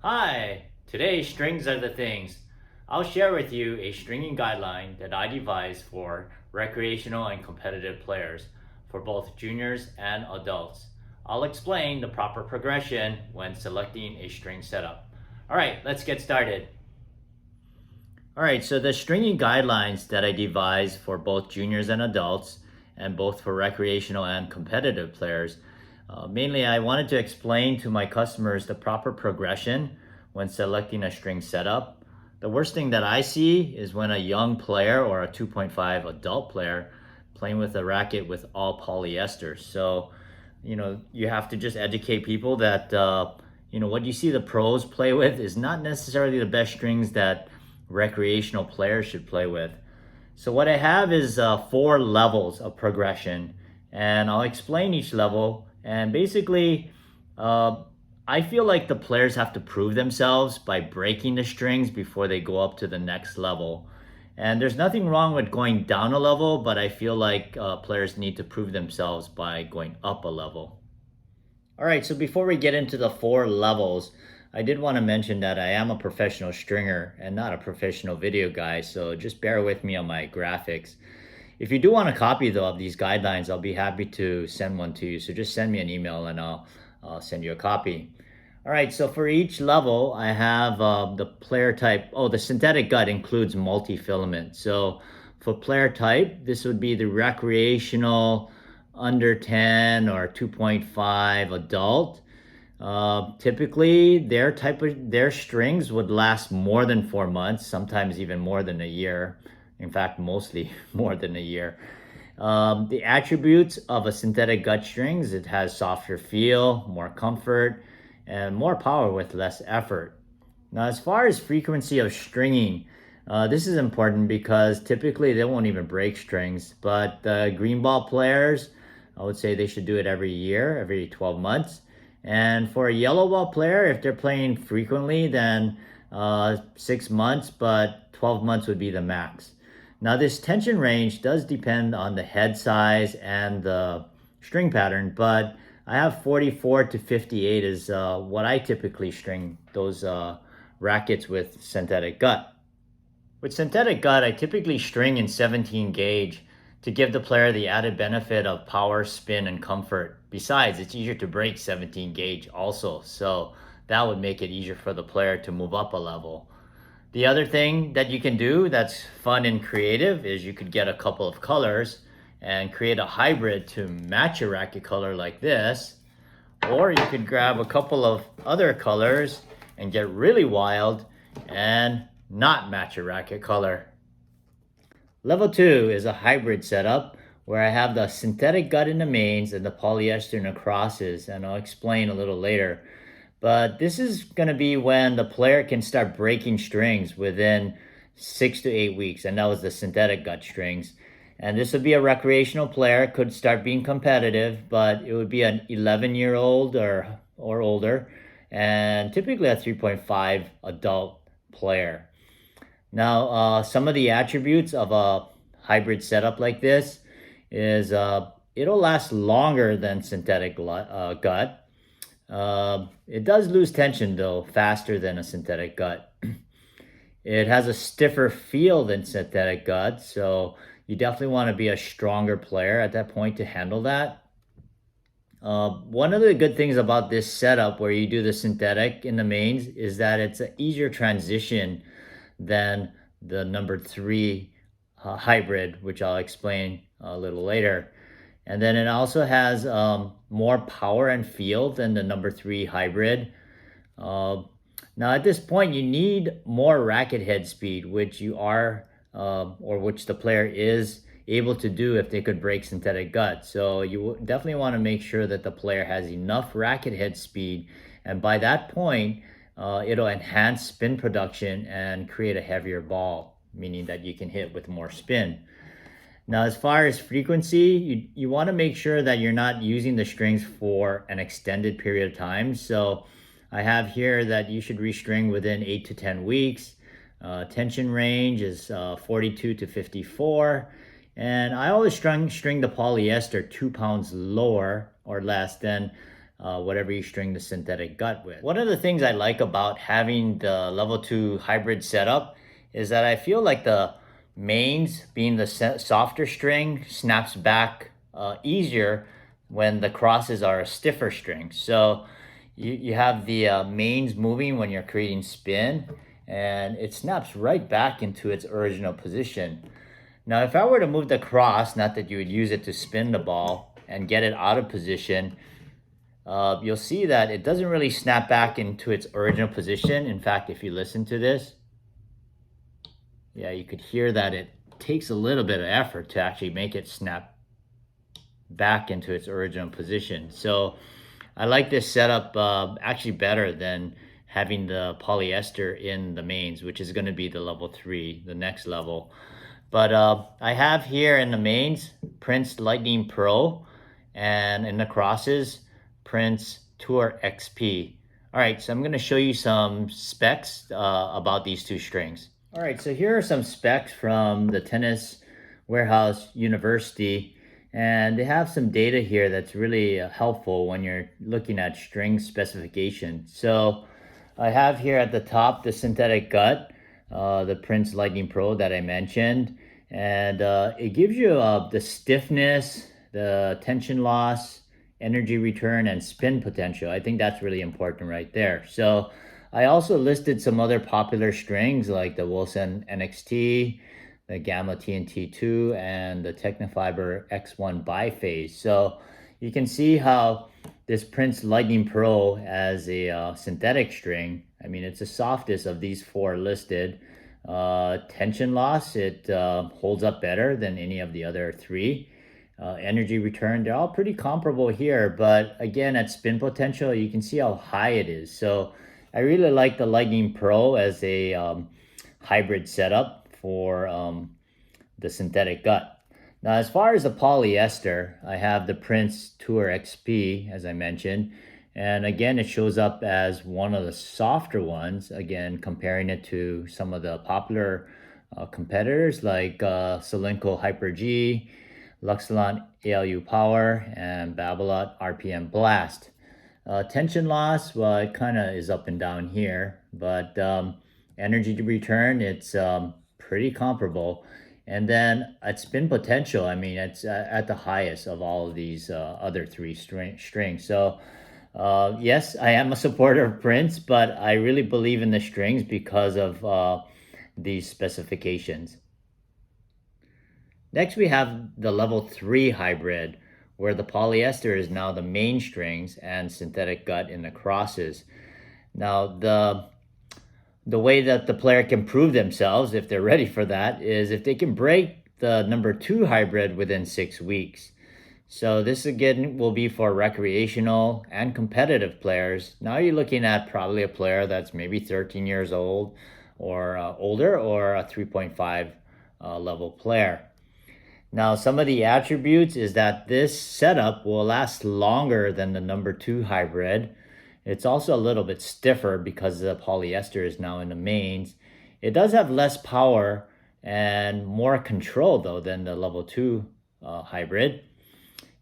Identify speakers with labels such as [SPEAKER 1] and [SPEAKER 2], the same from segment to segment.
[SPEAKER 1] Hi! Today, strings are the things. I'll share with you a stringing guideline that I devised for recreational and competitive players for both juniors and adults. I'll explain the proper progression when selecting a string setup. Alright, let's get started. Alright, so the stringing guidelines that I devised for both juniors and adults, and both for recreational and competitive players, mainly I wanted to explain to my customers the proper progression when selecting a string setup. The worst thing that I see is when a young player or a 2.5 adult player playing with a racket with all polyester. So, you have to just educate people that, what you see the pros play with is not necessarily the best strings that recreational players should play with. So what I have is 4 levels of progression, and I'll explain each level. And basically, I feel like the players have to prove themselves by breaking the strings before they go up to the next level. And there's nothing wrong with going down a level, but I feel like players need to prove themselves by going up a level. All right, so before we get into the 4 levels, I did want to mention that I am a professional stringer and not a professional video guy, so just bear with me on my graphics. If you do want a copy though of these guidelines, I'll be happy to send one to you. So just send me an email and I'll send you a copy. All right, so for each level, I have the player type. Oh, the synthetic gut includes multi-filament. So for player type, this would be the recreational under 10 or 2.5 adult. Typically, their strings would last more than 4 months, sometimes even more than a year. In fact, mostly more than a year. The attributes of a synthetic gut strings: it has softer feel, more comfort, and more power with less effort. Now, as far as frequency of stringing, this is important because typically they won't even break strings, but the green ball players, I would say they should do it every year, every 12 months. And for a yellow ball player, if they're playing frequently, then 6 months, but 12 months would be the max. Now, this tension range does depend on the head size and the string pattern, but I have 44 to 58 is what I typically string those rackets with synthetic gut. With synthetic gut, I typically string in 17 gauge to give the player the added benefit of power, spin, and comfort. Besides, it's easier to break 17 gauge also, so that would make it easier for the player to move up a level. The other thing that you can do that's fun and creative is you could get a couple of colors and create a hybrid to match a racket color like this, or you could grab a couple of other colors and get really wild and not match a racket color. Level 2 is a hybrid setup where I have the synthetic gut in the mains and the polyester in the crosses, and I'll explain a little later. But this is going to be when the player can start breaking strings within 6 to 8 weeks, and that was the synthetic gut strings. And this would be a recreational player, could start being competitive, but it would be an 11-year-old or older, and typically a 3.5 adult player. Now, some of the attributes of a hybrid setup like this is it'll last longer than synthetic gut. It does lose tension though faster than a synthetic gut. It has a stiffer feel than synthetic gut, so you definitely want to be a stronger player at that point to handle that. One of the good things about this setup where you do the synthetic in the mains is that it's an easier transition than the number 3 hybrid, which I'll explain a little later. And then it also has more power and feel than the number 3 hybrid. Now at this point, you need more racket head speed, which you are, or which the player is able to do if they could break synthetic gut. So you definitely want to make sure that the player has enough racket head speed, and by that point, it'll enhance spin production and create a heavier ball, meaning that you can hit with more spin. Now, as far as frequency, you want to make sure that you're not using the strings for an extended period of time. So I have here that you should restring within 8 to 10 weeks. Tension range is 42 to 54. And I always string the polyester 2 pounds lower or less than whatever you string the synthetic gut with. One of the things I like about having the level 2 hybrid setup is that I feel like the mains, being the softer string, snaps back easier when the crosses are a stiffer string. So you have the mains moving when you're creating spin, and it snaps right back into its original position. Now, if I were to move the cross, not that you would use it to spin the ball, and get it out of position, you'll see that it doesn't really snap back into its original position. In fact, if you listen to this, yeah, you could hear that it takes a little bit of effort to actually make it snap back into its original position. So I like this setup actually better than having the polyester in the mains, which is going to be the level 3, the next level. But I have here in the mains Prince Lightning Pro, and in the crosses Prince Tour XP. All right, so I'm going to show you some specs about these two strings. All right, so here are some specs from the Tennis Warehouse University, and they have some data here that's really helpful when you're looking at string specification. So I have here at the top the synthetic gut, the Prince Lightning Pro that I mentioned, and it gives you the stiffness, the tension loss, energy return, and spin potential. I think that's really important right there. So I also listed some other popular strings like the Wilson NXT, the Gamma TNT2, and the Technofiber X1 biphase. So you can see how this Prince Lightning Pro as a synthetic string, I mean, it's the softest of these four listed. Tension loss, it holds up better than any of the other three. Energy return, they're all pretty comparable here, but again, at spin potential, you can see how high it is. So I really like the Lightning Pro as a hybrid setup for the synthetic gut. Now, as far as the polyester, I have the Prince Tour XP, as I mentioned, and again, it shows up as one of the softer ones, again, comparing it to some of the popular competitors like Solinco Hyper G, Luxilon ALU Power, and Babolat RPM Blast. Tension loss, well, it kind of is up and down here, but energy to return, it's pretty comparable. And then at spin potential, I mean, it's at the highest of all of these other three strings. So yes, I am a supporter of Prince, but I really believe in the strings because of these specifications. Next, we have the level 3 hybrid, where the polyester is now the main strings and synthetic gut in the crosses. Now, the way that the player can prove themselves, if they're ready for that, is if they can break the number 2 hybrid within 6 weeks. So this again will be for recreational and competitive players. Now you're looking at probably a player that's maybe 13 years old or older, or a 3.5 level player. Now, some of the attributes is that this setup will last longer than the number 2 hybrid. It's also a little bit stiffer because the polyester is now in the mains. It does have less power and more control though than the level 2 hybrid.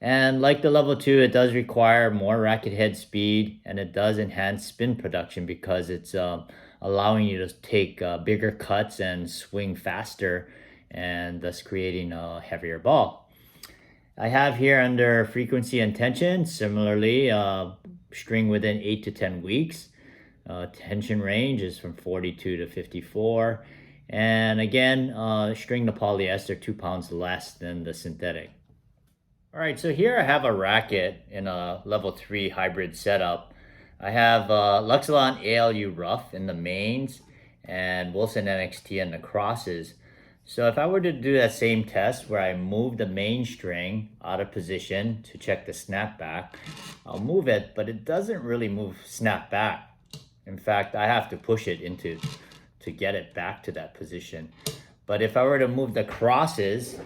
[SPEAKER 1] And like the level 2, it does require more racket head speed, and it does enhance spin production because it's allowing you to take bigger cuts and swing faster, and thus creating a heavier ball. I have here under frequency and tension, similarly, string within 8 to 10 weeks. Tension range is from 42 to 54. And again, string the polyester 2 pounds less than the synthetic. All right, so here I have a racket in a level 3 hybrid setup. I have Luxilon ALU Rough in the mains and Wilson NXT in the crosses. So if I were to do that same test where I move the main string out of position to check the snapback, I'll move it, but it doesn't really move snapback. In fact, I have to push it to get it back to that position. But if I were to move the crosses,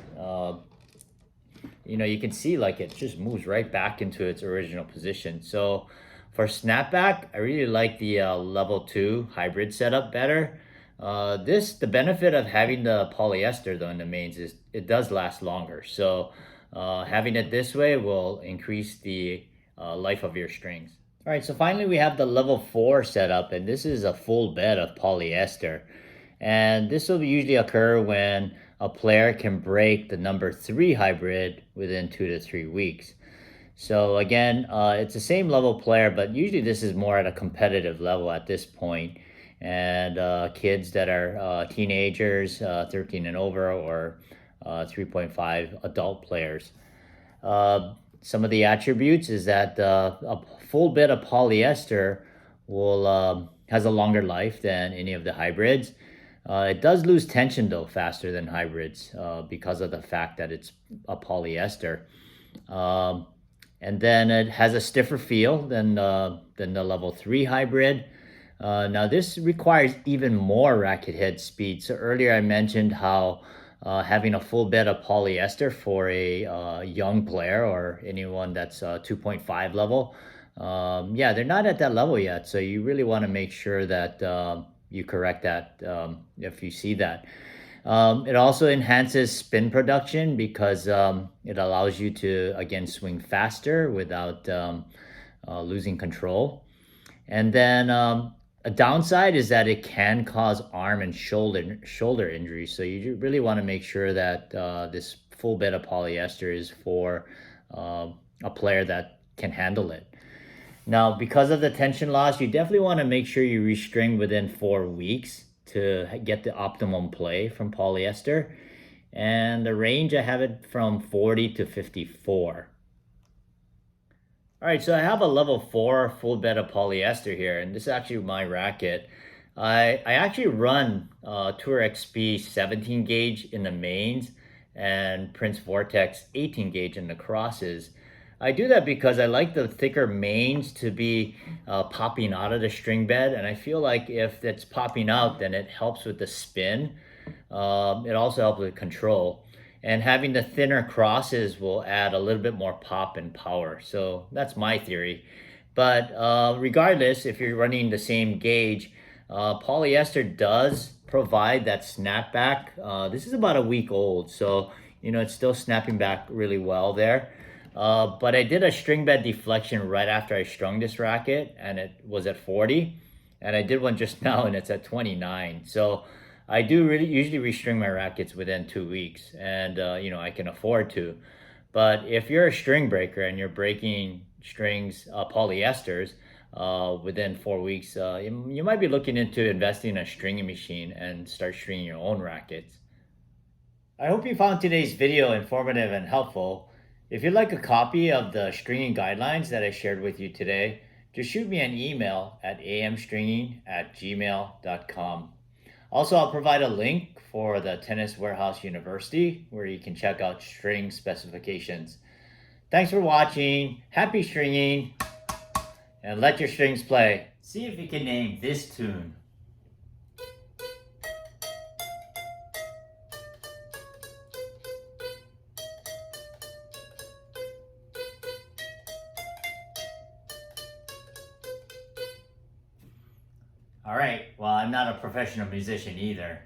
[SPEAKER 1] you know, you can see like it just moves right back into its original position. So for snapback, I really like the level 2 hybrid setup better. The benefit of having the polyester though in the mains is it does last longer. So having it this way will increase the life of your strings. All right, so finally we have the level 4 setup, and this is a full bed of polyester. And this will usually occur when a player can break the number 3 hybrid within 2 to 3 weeks. So again, it's the same level player, but usually this is more at a competitive level at this point. And kids that are teenagers, 13 and over, or 3.5 adult players. Some of the attributes is that a full bed of polyester will has a longer life than any of the hybrids. It does lose tension though faster than hybrids because of the fact that it's a polyester. Um, and then it has a stiffer feel than the level 3 hybrid. Now this requires even more racket head speed. So earlier I mentioned how having a full bed of polyester for a young player or anyone that's 2.5 level, yeah, they're not at that level yet. So you really want to make sure that you correct that if you see that. It also enhances spin production because it allows you to, again, swing faster without losing control. And then a downside is that it can cause arm and shoulder injuries. So you really want to make sure that this full bed of polyester is for a player that can handle it. Now, because of the tension loss, you definitely want to make sure you restring within 4 weeks to get the optimum play from polyester. And the range, I have it from 40 to 54. All right, so I have a level 4 full bed of polyester here, and this is actually my racket. I actually run Tour XP 17 gauge in the mains and Prince Vortex 18 gauge in the crosses. I do that because I like the thicker mains to be popping out of the string bed, and I feel like if it's popping out, then it helps with the spin. It also helps with control. And having the thinner crosses will add a little bit more pop and power. So that's my theory. But regardless, if you're running the same gauge, polyester does provide that snapback. This is about a week old, so it's still snapping back really well there. But I did a string bed deflection right after I strung this racket, and it was at 40. And I did one just now, and it's at 29. So I do really usually restring my rackets within 2 weeks, and I can afford to. But if you're a string breaker and you're breaking strings, polyesters, within 4 weeks, you might be looking into investing in a stringing machine and start stringing your own rackets. I hope you found today's video informative and helpful. If you'd like a copy of the stringing guidelines that I shared with you today, just shoot me an email at amstringing@gmail.com. Also, I'll provide a link for the Tennis Warehouse University where you can check out string specifications. Thanks for watching. Happy stringing, and let your strings play. See if you can name this tune. All right, well, I'm not a professional musician either.